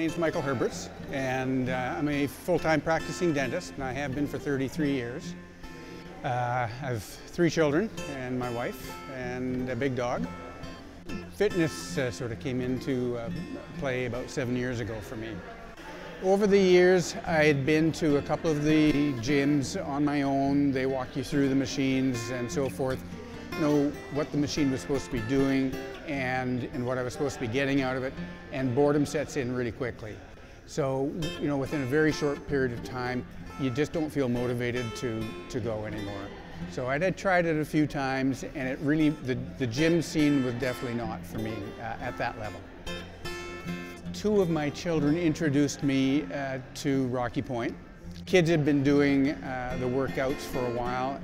name's Michael Herberts, and I'm a full-time practicing dentist, and I have been for 33 years. I have 3 children and my wife and a big dog. Fitness sort of came into play about 7 years ago for me. Over the years, I had been to a couple of the gyms on my own. They walk you through the machines and so forth, know what the machine was supposed to be doing and what I was supposed to be getting out of it, and boredom sets in really quickly. So, within a very short period of time, you just don't feel motivated to go anymore. So I had tried it a few times, and it really, the gym scene was definitely not for me at that level. 2 of my children introduced me to Rocky Point. Kids had been doing the workouts for a while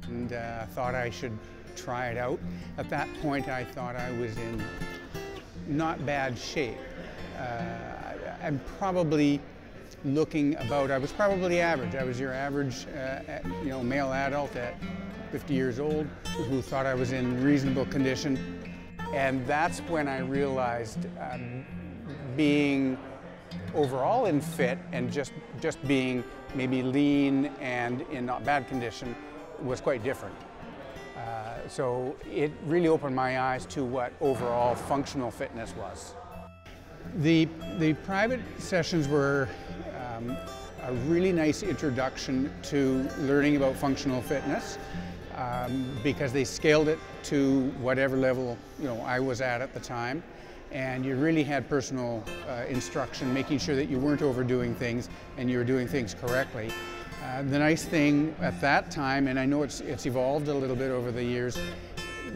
and thought I should try it out. At that point, I thought I was in not bad shape. I'm probably looking about, I was probably average. I was your average male adult at 50 years old who thought I was in reasonable condition. And that's when I realized being overall in fit and just being maybe lean and in not bad condition was quite different. So it really opened my eyes to what overall functional fitness was. The private sessions were a really nice introduction to learning about functional fitness because they scaled it to whatever level I was at the time, and you really had personal instruction, making sure that you weren't overdoing things and you were doing things correctly. The nice thing at that time, and I know it's evolved a little bit over the years,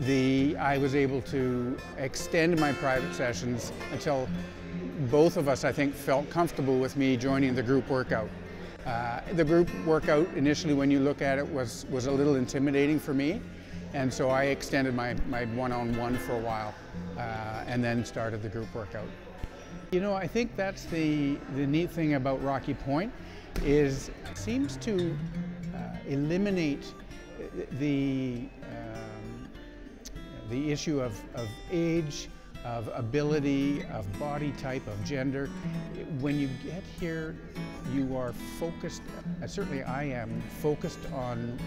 I was able to extend my private sessions until both of us, I think, felt comfortable with me joining the group workout. The group workout, initially when you look at it, was a little intimidating for me, and so I extended my one-on-one for a while and then started the group workout. I think that's the neat thing about Rocky Point is it seems to eliminate the issue of age, of ability, of body type, of gender. When you get here, you are focused, certainly I am, focused on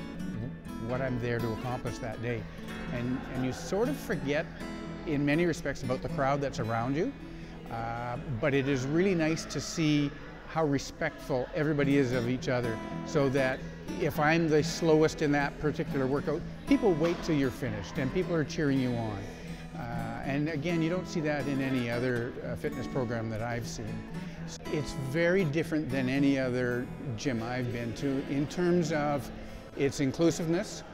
what I'm there to accomplish that day. And you sort of forget, in many respects, about the crowd that's around you. But it is really nice to see how respectful everybody is of each other, so that if I'm the slowest in that particular workout, people wait till you're finished and people are cheering you on. And again, you don't see that in any other fitness program that I've seen. It's very different than any other gym I've been to in terms of its inclusiveness.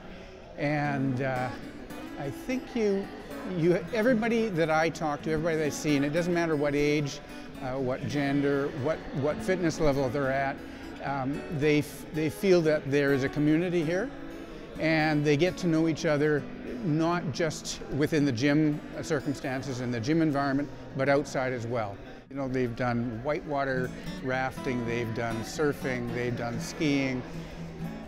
And I think everybody that I talk to, everybody that I've seen, it doesn't matter what age, what gender, what fitness level they're at, they feel that there is a community here, and they get to know each other not just within the gym circumstances and the gym environment, but outside as well. They've done whitewater rafting, they've done surfing, they've done skiing.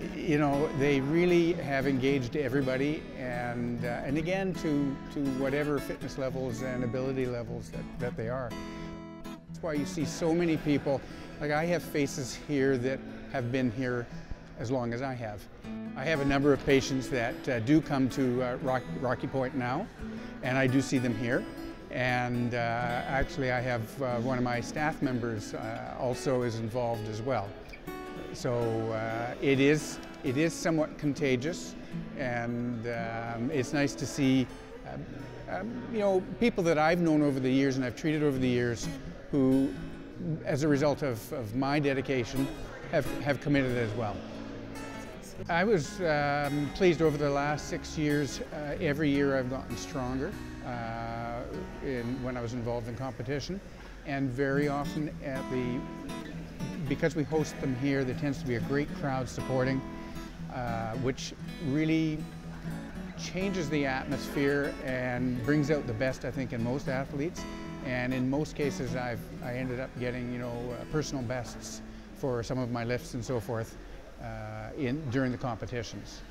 They really have engaged everybody, and again to whatever fitness levels and ability levels that they are. That's why you see so many people. Like, I have faces here that have been here as long as I have. I have a number of patients that do come to Rocky Point now, and I do see them here. And actually I have one of my staff members also is involved as well. So it is somewhat contagious, and it's nice to see people that I've known over the years and I've treated over the years who, as a result of my dedication, have committed as well. I was pleased over the last 6 years. Every year I've gotten stronger when I was involved in competition, and very often because we host them here, there tends to be a great crowd supporting, which really changes the atmosphere and brings out the best, I think, in most athletes. And in most cases, I ended up getting personal bests for some of my lifts and so forth during the competitions.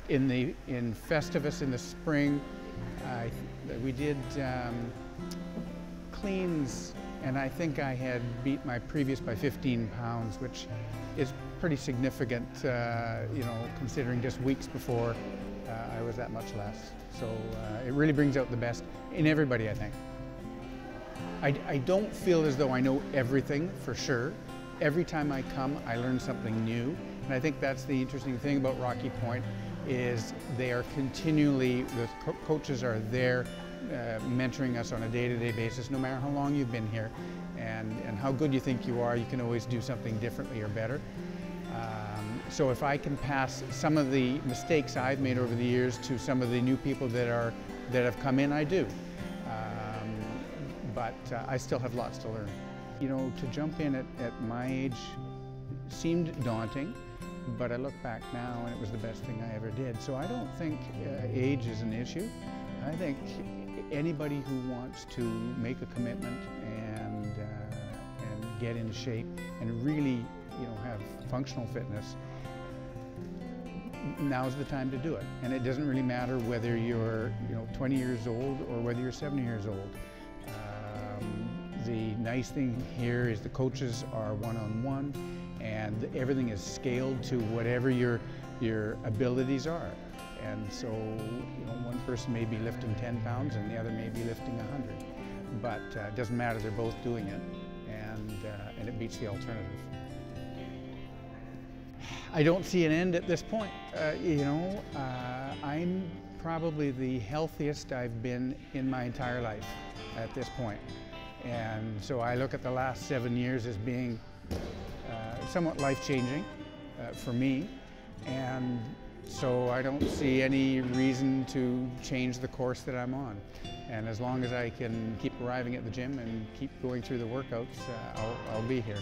In Festivus in the spring, we did cleans and I think I had beat my previous by 15 pounds, which is pretty significant, you know, considering just weeks before I was that much less. So it really brings out the best in everybody, I think. I don't feel as though I know everything for sure. Every time I come, I learn something new, and I think that's the interesting thing about Rocky Point is they are continually, the coaches are there mentoring us on a day-to-day basis, no matter how long you've been here and how good you think you are, you can always do something differently or better. So if I can pass some of the mistakes I've made over the years to some of the new people that have come in, I do. But I still have lots to learn. You know, to jump in at my age seemed daunting, but I look back now and it was the best thing I ever did. So I don't think age is an issue. I think anybody who wants to make a commitment and get in shape and really, you know, have functional fitness, now's the time to do it. And it doesn't really matter whether you're, you know, 20 years old or whether you're 70 years old. The nice thing here is the coaches are one-on-one, and everything is scaled to whatever your abilities are. And so, you know, one person may be lifting 10 pounds and the other may be lifting 100. But it doesn't matter, they're both doing it, and it beats the alternative. I don't see an end at this point. You know, I'm probably the healthiest I've been in my entire life at this point. And so I look at the last 7 years as being somewhat life-changing for me. And so I don't see any reason to change the course that I'm on. And as long as I can keep arriving at the gym and keep going through the workouts, I'll be here.